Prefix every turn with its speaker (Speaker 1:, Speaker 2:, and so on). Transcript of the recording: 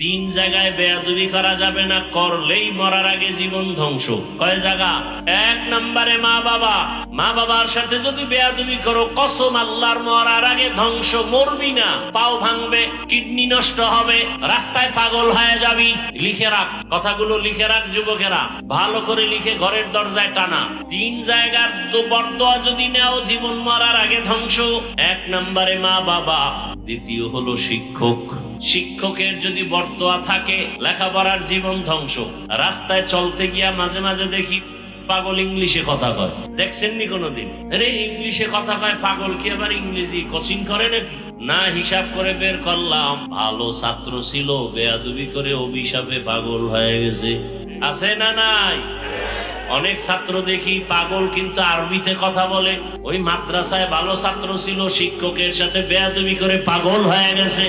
Speaker 1: তিন জায়গায় বেয়াদবি করা যাবে না, করলেই মরার আগে জীবন ধ্বংস। কয় জায়গা? এক নম্বরে মা বাবা। মা বাবার সাথে যদি বেয়াদবি করো, কসম আল্লাহর, মরার আগে ধ্বংস। মরবি না, পাও ভাঙবে, কিডনি নষ্ট হবে, রাস্তায় পাগল হয়ে যাবি। লিখে রাখ, কথাগুলো লিখে রাখ যুবকেরা, ভালো করে লিখে ঘরের দরজায় টানা। তিন জায়গার বরদোয়া যদি নেও, জীবন মরার আগে ধ্বংস। এক নম্বরে মা বাবা, দ্বিতীয় হলো শিক্ষক। শিক্ষকের যদি বরদোয়া থাকে, লেখাপড়ার জীবন ধ্বংস। রাস্তায় চলতে গিয়া মাঝে মাঝে দেখি পাগল ইংলিশে কথা কয়, দেখছেন নি কোনোদিন? আরে ইংলিশে কথা কয় পাগল, কি আবার ইংরেজি কোচিং করে নাকি? না, হিসাব করে বের করলাম ভালো ছাত্র ছিল, বেয়াদবি করে অভিশাপে পাগল হয়ে গেছে। আছে না নাই? অনেক ছাত্র দেখি পাগল, কিন্তু আরবিতে কথা বলে। ওই মাদ্রাসায় ভালো ছাত্র ছিল, শিক্ষকের সাথে বেয়াদবি করে পাগল হয়ে গেছে।